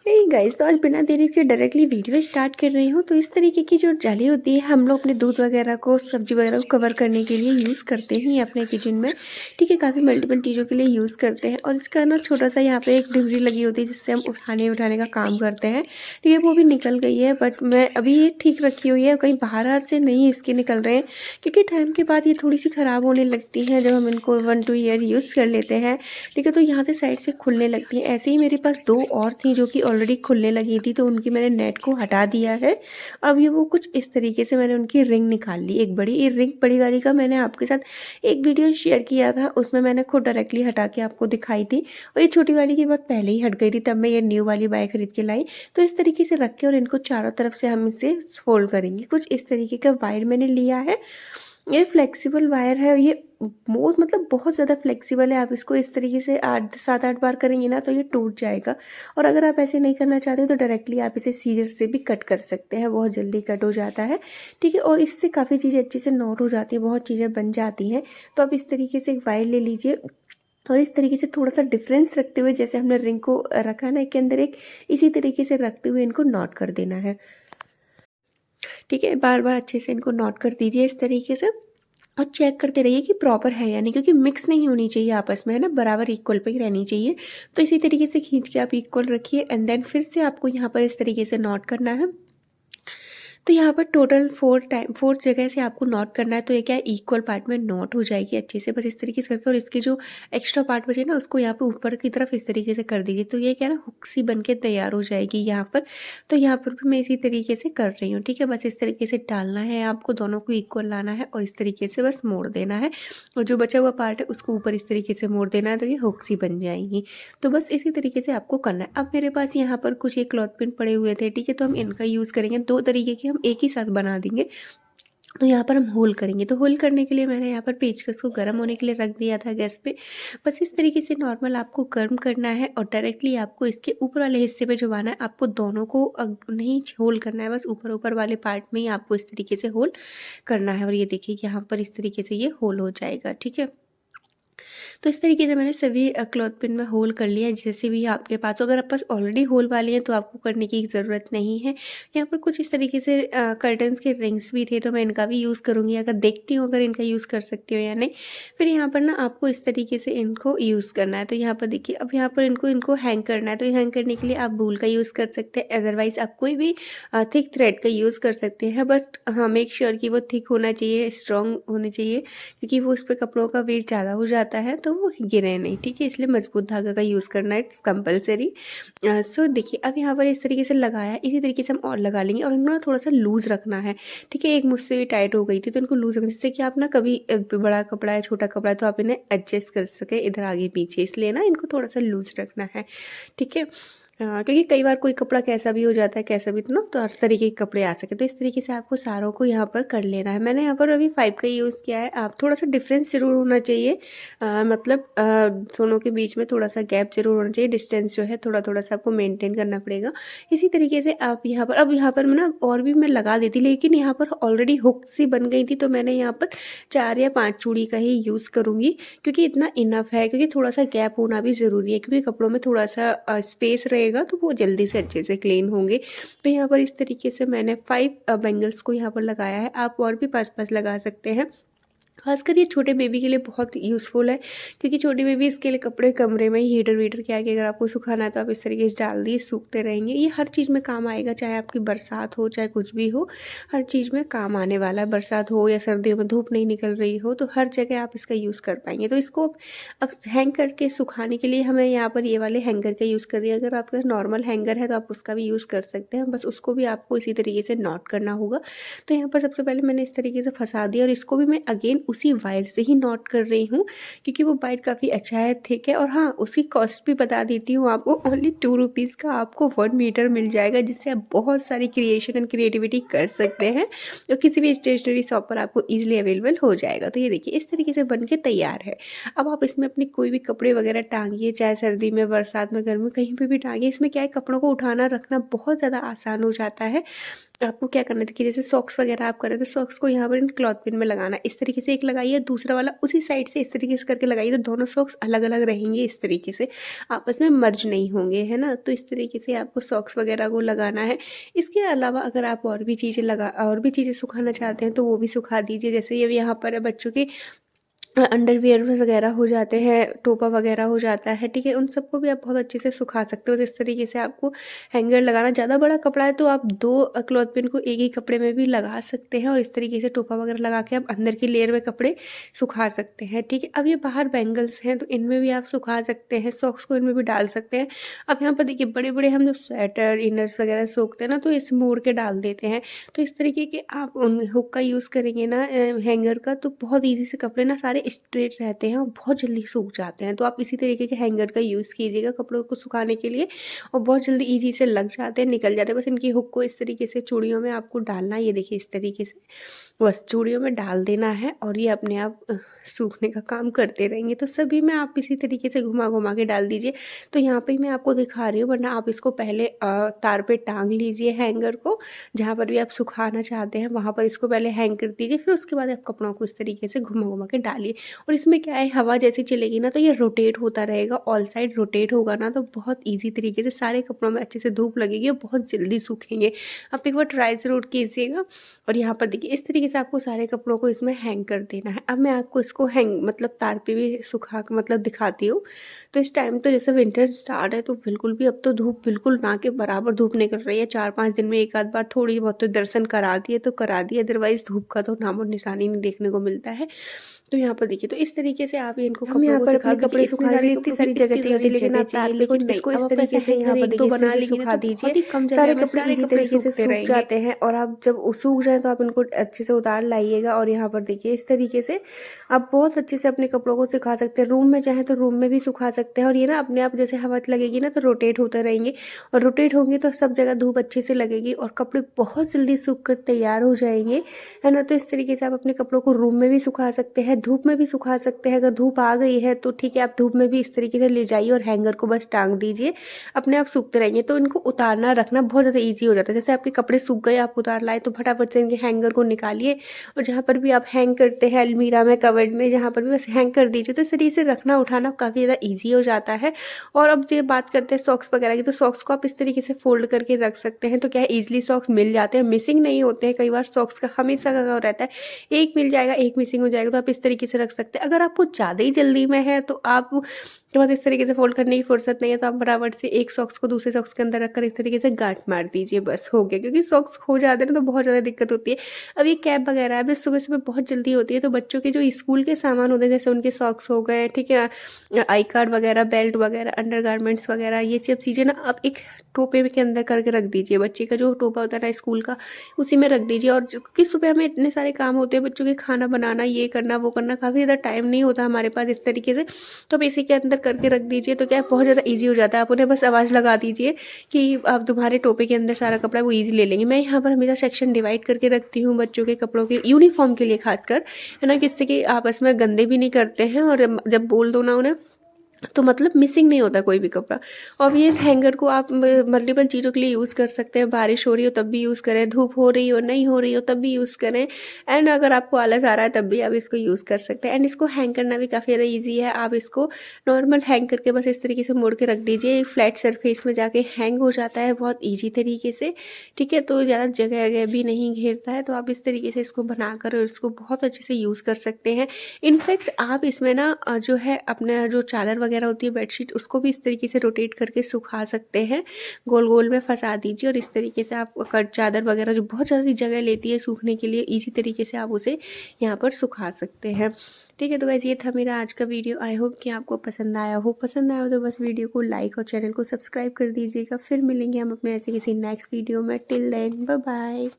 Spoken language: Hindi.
हे गाइस, तो आज बिना देरी के डायरेक्टली वीडियो स्टार्ट कर रही हूँ। तो इस तरीके की जो जाली होती है हम लोग अपने दूध वगैरह को, सब्जी वगैरह को कवर करने के लिए यूज़ करते हैं अपने किचन में। ठीक है, काफ़ी मल्टीपल चीज़ों के लिए यूज़ करते हैं। और इसका ना छोटा सा यहाँ पे एक डिबरी लगी होती है जिससे हम उठाने उठाने का काम करते हैं। ठीक है, वो भी निकल गई है, बट मैं अभी ये ठीक रखी हुई है, कहीं बाहर से नहीं इसके निकल रहे हैं। क्योंकि टाइम के बाद ये थोड़ी सी ख़राब होने लगती हैं जब हम इनको 1-2 ईयर यूज़ कर लेते हैं। ठीक है, तो यहाँ से साइड से खुलने लगती हैं। ऐसे ही मेरे पास 2 और थी जो कि ऑलरेडी खुलने लगी थी, तो उनकी मैंने नेट को हटा दिया है। अब ये वो कुछ इस तरीके से मैंने उनकी रिंग निकाल ली, एक बड़ी ये रिंग बड़ी वाली का मैंने आपके साथ एक वीडियो शेयर किया था, उसमें मैंने खुद डायरेक्टली हटा के आपको दिखाई थी। और ये छोटी वाली की बहुत पहले ही हट गई थी, तब मैं ये न्यू वाली बाय खरीद के लाई। तो इस तरीके से रख के और इनको चारों तरफ से हम इसे फोल्ड करेंगे। कुछ इस तरीके का वायर मैंने लिया है। ये फ्लेक्सिबल वायर है, ये बहुत मतलब बहुत ज़्यादा फ्लेक्सिबल है। आप इसको इस तरीके से 8 7-8 बार करेंगे ना तो ये टूट जाएगा। और अगर आप ऐसे नहीं करना चाहते तो डायरेक्टली आप इसे सीजर से भी कट कर सकते हैं, बहुत जल्दी कट हो जाता है। ठीक है, और इससे काफ़ी चीज़ें अच्छे से नॉट हो जाती है, बहुत चीज़ें बन जाती हैं। तो आप इस तरीके से एक वायर ले लीजिए और इस तरीके से थोड़ा-सा डिफरेंस रखते हुए, जैसे हमने रिंग को रखा है ना एक के अंदर एक, इसी तरीके से रखते हुए इनको नॉट कर देना है। ठीक है, बार-बार अच्छे से इनको नॉट कर दीजिए इस तरीके से। और चेक करते रहिए कि प्रॉपर है या नहीं, क्योंकि मिक्स नहीं होनी चाहिए आपस में, है ना, बराबर इक्वल पे ही रहनी चाहिए। तो इसी तरीके से खींच के आप इक्वल रखिए एंड देन फिर से आपको यहाँ पर इस तरीके से नॉट करना है। तो यहाँ पर टोटल 4 जगह से आपको नॉट करना है। तो ये क्या है, इक्वल पार्ट में नॉट हो जाएगी अच्छे से, बस इस तरीके से करके। और इसके जो एक्स्ट्रा पार्ट बचे ना उसको यहाँ पे ऊपर की तरफ इस तरीके से कर दीजिए। तो ये क्या है ना, हुक सी बन के तैयार हो जाएगी यहाँ पर। तो यहाँ पर भी मैं इसी तरीके से कर रही हूँ। ठीक है, बस इस तरीके से डालना है आपको, दोनों को इक्वल लाना है और इस तरीके से बस मोड़ देना है। और जो बचा हुआ पार्ट है उसको ऊपर इस तरीके से मोड़ देना है, तो ये हुक सी बन जाएंगी। तो बस इसी तरीके से आपको करना है। अब मेरे पास यहाँ पर कुछ ये क्लॉथ पिन पड़े हुए थे। ठीक है, तो हम इनका यूज़ करेंगे, 2 तरीके के हम एक ही साथ बना देंगे। तो यहाँ पर हम होल करेंगे। तो होल करने के लिए मैंने यहाँ पर पेचकस को गर्म होने के लिए रख दिया था गैस पे। बस इस तरीके से नॉर्मल आपको गर्म करना है और डायरेक्टली आपको इसके ऊपर वाले हिस्से पे जुबाना है। आपको दोनों को नहीं होल करना है, बस ऊपर ऊपर वाले पार्ट में ही आपको इस तरीके से होल करना है। और ये देखिए यहाँ पर इस तरीके से ये होल हो जाएगा। ठीक है, तो इस तरीके से मैंने सभी क्लॉथ पिन में होल कर लिया है। जैसे भी आपके पास, अगर आपके पास ऑलरेडी होल वाली है तो आपको करने की ज़रूरत नहीं है। यहाँ पर कुछ इस तरीके से कर्टन्स के रिंग्स भी थे, तो मैं इनका भी यूज़ करूँगी, अगर देखती हूँ अगर इनका यूज़ कर सकती हूँ या नहीं। फिर यहाँ पर ना आपको इस तरीके से इनको यूज़ करना है। तो यहाँ पर देखिए, अब यहाँ पर इनको इनको हैंग करना है। तो हैंग करने के लिए आप वूल का यूज़ कर सकते हैं, अदरवाइज़ आप कोई भी थिक थ्रेड का यूज़ कर सकते हैं। बट हाँ, मेक श्योर कि वो थिक होना चाहिए, स्ट्रॉन्ग होने चाहिए, क्योंकि वो उस पे कपड़ों का वेट ज़्यादा हो जाता है तो वो गिरे नहीं। ठीक है, इसलिए मजबूत धागा का यूज़ करना इट्स कंपलसरी। सो देखिए, अब यहाँ पर इस तरीके से लगाया, इसी तरीके से हम और लगा लेंगे। और इनको ना थोड़ा सा लूज़ रखना है। ठीक है, एक मुझसे भी टाइट हो गई थी तो इनको लूज़ रखना, जिससे कि आप ना कभी बड़ा कपड़ा है छोटा कपड़ा है तो आप इन्हें एडजस्ट कर सके इधर आगे पीछे, इसलिए ना इनको थोड़ा सा लूज़ रखना है। ठीक है, क्योंकि कई बार कोई कपड़ा कैसा भी हो जाता है, कैसा भी, तो ना तो हर तरीके के कपड़े आ सके। तो इस तरीके से आपको सारों को यहाँ पर कर लेना है। मैंने यहाँ पर अभी 5 का यूज़ किया है। आप थोड़ा सा डिफरेंस ज़रूर होना चाहिए, मतलब दोनों के बीच में थोड़ा सा गैप ज़रूर होना चाहिए। डिस्टेंस जो है थोड़ा थोड़ा सा आपको मेंटेन करना पड़ेगा। इसी तरीके से आप यहाँ पर, अब यहाँ पर मैं ना और भी मैं लगा देती, लेकिन यहाँ पर ऑलरेडी हुक सी बन गई थी, तो मैंने यहाँ पर 4 या 5 चूड़ी का ही यूज़ करूँगी, क्योंकि इतना इनफ है। क्योंकि थोड़ा सा गैप होना भी ज़रूरी है, क्योंकि कपड़ों में थोड़ा सा स्पेस रहेगा तो वो जल्दी से अच्छे से क्लीन होंगे। तो यहाँ पर इस तरीके से मैंने 5 बैंगल्स को यहाँ पर लगाया है। आप और भी 5-5 लगा सकते हैं। खासकर ये छोटे बेबी के लिए बहुत यूज़फुल है, क्योंकि छोटी बेबी इसके लिए कपड़े कमरे में ही हीटर वीटर के आगे अगर आपको सुखाना है तो आप इस तरीके से डाल दिए, सूखते रहेंगे। ये हर चीज़ में काम आएगा, चाहे आपकी बरसात हो चाहे कुछ भी हो, हर चीज़ में काम आने वाला है। बरसात हो या सर्दियों में धूप नहीं निकल रही हो तो हर जगह आप इसका यूज़ कर पाएंगे। तो इसको अब हैंग करके सुखाने के लिए हमें यहाँ पर ये वाले हैंगर का यूज़ कर रही है। अगर आपके पास नॉर्मल हैंगर है तो आप उसका भी यूज़ कर सकते हैं, बस उसको भी आपको इसी तरीके से नॉट करना होगा। तो यहाँ पर सबसे पहले मैंने इस तरीके से फंसा दिया और इसको भी मैं अगेन उसी वायर से ही नॉट कर रही हूँ, क्योंकि वो वायर काफ़ी अच्छा है, थिक है। और हाँ, उसकी कॉस्ट भी बता देती हूँ आपको, ओनली 2 रुपीज़ का आपको 1 मीटर मिल जाएगा, जिससे आप बहुत सारी क्रिएशन एंड क्रिएटिविटी कर सकते हैं। तो किसी भी स्टेशनरी शॉप पर आपको ईजिली अवेलेबल हो जाएगा। तो ये देखिए, इस तरीके से बन के तैयार है। अब आप इसमें अपने कोई भी कपड़े वगैरह टांगिए, चाहे सर्दी में, बरसात में, गर्मी में, कहीं पर भी टांगिए। इसमें क्या है, कपड़ों को उठाना रखना बहुत ज़्यादा आसान हो जाता है। आपको क्या करना है कि जैसे सॉक्स वगैरह आप कर रहे हैं तो सॉक्स को यहाँ पर इन क्लॉथ पिन में लगाना है। इस तरीके से एक लगाइए, दूसरा वाला उसी साइड से इस तरीके से करके लगाइए, तो दोनों सॉक्स अलग अलग रहेंगे, इस तरीके से आपस में मर्ज नहीं होंगे, है ना। तो इस तरीके से आपको सॉक्स वगैरह को लगाना है। इसके अलावा अगर आप और भी चीज़ें सुखाना चाहते हैं तो वो भी सुखा दीजिए। जैसे ये यहाँ पर है बच्चों के अंडरवियर वगैरह हो जाते हैं, टोपा वगैरह हो जाता है, ठीक है। उन सबको भी आप बहुत अच्छे से सुखा सकते हो। तो इस तरीके से आपको हैंगर लगाना, ज़्यादा बड़ा कपड़ा है तो आप 2 क्लॉथ पिन को एक ही कपड़े में भी लगा सकते हैं और इस तरीके से टोपा वगैरह लगा के आप अंदर की लेयर में कपड़े सुखा सकते हैं, ठीक है। अब ये बाहर बैंगल्स हैं तो इनमें भी आप सुखा सकते हैं, सॉक्स को इनमें भी डाल सकते हैं। अब यहाँ पर देखिए बड़े-बड़े हम जो स्वेटर, इनर्स वगैरह सोखते हैं ना, तो इस मोड़ के डाल देते हैं। तो इस तरीके के आप उन हुक का यूज़ करेंगे ना हैंगर का, तो बहुत ईज़ी से कपड़े ना सारे स्ट्रेट रहते हैं और बहुत जल्दी सूख जाते हैं। तो आप इसी तरीके के हैंगर का यूज़ कीजिएगा कपड़ों को सुखाने के लिए और बहुत जल्दी ईज़ी से लग जाते हैं, निकल जाते हैं। बस इनकी हुक को इस तरीके से चूड़ियों में आपको डालना है, ये देखिए इस तरीके से बस चूड़ियों में डाल देना है और ये अपने आप सूखने का काम करते रहेंगे। तो सभी में आप इसी तरीके से घुमा-घुमा के डाल दीजिए। तो यहाँ पे मैं आपको दिखा रही हूँ, वरना आप इसको पहले तार पे टांग लीजिए हैंगर को, जहाँ पर भी आप सुखाना चाहते हैं वहाँ पर इसको पहले हैंग कर दीजिए। फिर उसके बाद आप कपड़ों को इस तरीके से घुमा-घुमा के डालिए। और इसमें क्या है, हवा जैसी चलेगी ना तो ये रोटेट होता रहेगा, ऑल साइड रोटेट होगा ना, तो बहुत ईज़ी तरीके से सारे कपड़ों में अच्छे से धूप लगेगी और बहुत जल्दी सूखेंगे। आप एक बार ट्राई ज़रूर कीजिएगा। और यहाँ पर देखिए इस तरीके से आपको सारे कपड़ों को इसमें हैंग कर देना है। अब मैं आपको इसको हैंग मतलब तार पे भी सुखा के मतलब दिखाती हूँ। तो इस टाइम तो जैसे विंटर स्टार्ट है तो बिल्कुल भी अब तो धूप बिल्कुल ना के बराबर धूप निकल रही है। 4-5 दिन में एक आध बार थोड़ी बहुत तो दर्शन करा दिए तो करा दिए, अदरवाइज़ धूप का तो नामो निशान ही नहीं देखने को मिलता है। तो यहाँ पर देखिए तो इस तरीके से आप इनको हम कपड़ों यहाँ को पर सिखा अपने कपड़े देखिए, सुखाने के लिए इतनी सारी जगह चाहिए होती है, लेकिन आप तार पे कुछ इसको इस तरीके से यहाँ पर देखिए इस तरीके से सुखा दीजिए। सारे कपड़े इजी तरीके से सूख जाते हैं और आप जब सूख जाए तो आप इनको अच्छे से उतार लाइएगा। और यहाँ पर देखिए इस तरीके से आप बहुत अच्छे से अपने कपड़ों को सुखा सकते हैं। रूम में चाहे तो रूम में भी सुखा सकते हैं और ये ना अपने आप जैसे हवा लगेगी ना तो रोटेट होते रहेंगे और रोटेट होंगे तो सब जगह धूप अच्छे से लगेगी और कपड़े बहुत जल्दी सूख कर तैयार हो जाएंगे, है ना। तो इस तरीके से आप अपने कपड़ों को रूम में भी सुखा सकते हैं, धूप में भी सुखा सकते हैं। अगर धूप आ गई है तो ठीक है, आप धूप में भी इस तरीके से ले जाइए और हैंगर को बस टांग दीजिए, अपने आप सूखते रहेंगे। तो इनको उतारना रखना बहुत ज़्यादा ईजी हो जाता है। जैसे आपके कपड़े सूख गए, आप उतार लाए तो फटाफट से इनके हैंगर को निकालिए और जहाँ पर भी आप हैंग करते हैं अलमीरा में, कवर्ड में, जहाँ पर भी बस हैंग कर दीजिए। तो इस तरीके से रखना उठाना काफ़ी ज़्यादा ईजी हो जाता है। और अब ये बात करते हैं सॉक्स वगैरह की, तो सॉक्स को आप इस तरीके से फोल्ड करके रख सकते हैं। तो क्या है, ईजिली सॉक्स मिल जाते हैं, मिसिंग नहीं होते हैं। कई बार सॉक्स का हमेशा का रहता है, एक मिल जाएगा एक मिसिंग हो जाएगा, तो आप इस तरीके से रख सकते हैं। अगर आपको ज़्यादा ही जल्दी में है तो आप के बाद इस तरीके से फोल्ड करने की फुर्सत नहीं है तो आप फटाफट से एक सॉक्स को दूसरे सॉक्स के अंदर रखकर इस तरीके से गांठ मार दीजिए, बस हो गया। क्योंकि सॉक्स खो जाते हैं ना तो बहुत ज़्यादा दिक्कत होती है। अब ये कैप वगैरह है, अभी सुबह सुबह बहुत जल्दी होती है, तो बच्चों के जो स्कूल के सामान होते हैं जैसे उनके सॉक्स हो गए, ठीक है, आई कार्ड वगैरह, बेल्ट वगैरह, अंडर गारमेंट्स वगैरह, ये सब चीज़ें ना आप एक टोपे के अंदर करके रख दीजिए। बच्चे का जो टोपा होता है ना स्कूल का, उसी में रख दीजिए। और क्योंकि सुबह हमें इतने सारे काम होते हैं, बच्चों के खाना बनाना, ये करना वो करना, काफ़ी ज़्यादा टाइम नहीं होता हमारे पास इस तरीके से, तो आप इसी के अंदर करके रख दीजिए। तो क्या है, बहुत ज़्यादा ईजी हो जाता है। आप उन्हें बस आवाज़ लगा दीजिए कि आप तुम्हारे टोपे के अंदर सारा कपड़ा वो ईजी ले लेंगे। मैं यहाँ पर हमेशा सेक्शन डिवाइड करके रखती हूँ बच्चों के कपड़ों के, यूनिफॉर्म के लिए खासकर, है ना, जिससे कि आपस में गंदे भी नहीं करते हैं और जब बोल दो ना उन्हें तो मतलब मिसिंग नहीं होता कोई भी कपड़ा। और ये हैंगर को आप मल्टीपल चीज़ों के लिए यूज़ कर सकते हैं। बारिश हो रही हो तब भी यूज़ करें, धूप हो रही हो नहीं हो रही हो तब भी यूज़ करें, एंड अगर आपको आलस आ रहा है तब भी आप इसको यूज़ कर सकते हैं। एंड इसको हैंग करना भी काफ़ी ज़्यादा ईजी है। आप इसको नॉर्मल हैंग करके बस इस तरीके से मोड़ के रख दीजिए, फ्लैट सरफेस में जाके हैंग हो जाता है बहुत ईजी तरीके से, ठीक है। तो ज़्यादा जगह जगह भी नहीं घेरता है, तो आप इस तरीके से इसको बनाकर और इसको बहुत अच्छे से यूज़ कर सकते हैं। इनफैक्ट आप इसमें ना जो है अपना जो चादर वगैरह होती है, बेडशीट, उसको भी इस तरीके से रोटेट करके सुखा सकते हैं। गोल गोल में फंसा दीजिए और इस तरीके से आप कट चादर वगैरह जो बहुत ज़्यादा जगह लेती है सूखने के लिए, इजी तरीके से आप उसे यहाँ पर सुखा सकते हैं, ठीक है। तो गाइस ये था मेरा आज का वीडियो। आई होप कि आपको पसंद आया हो। पसंद आया हो तो बस वीडियो को लाइक और चैनल को सब्सक्राइब कर दीजिएगा। फिर मिलेंगे हम अपने ऐसे किसी नेक्स्ट वीडियो में। Till then bye bye.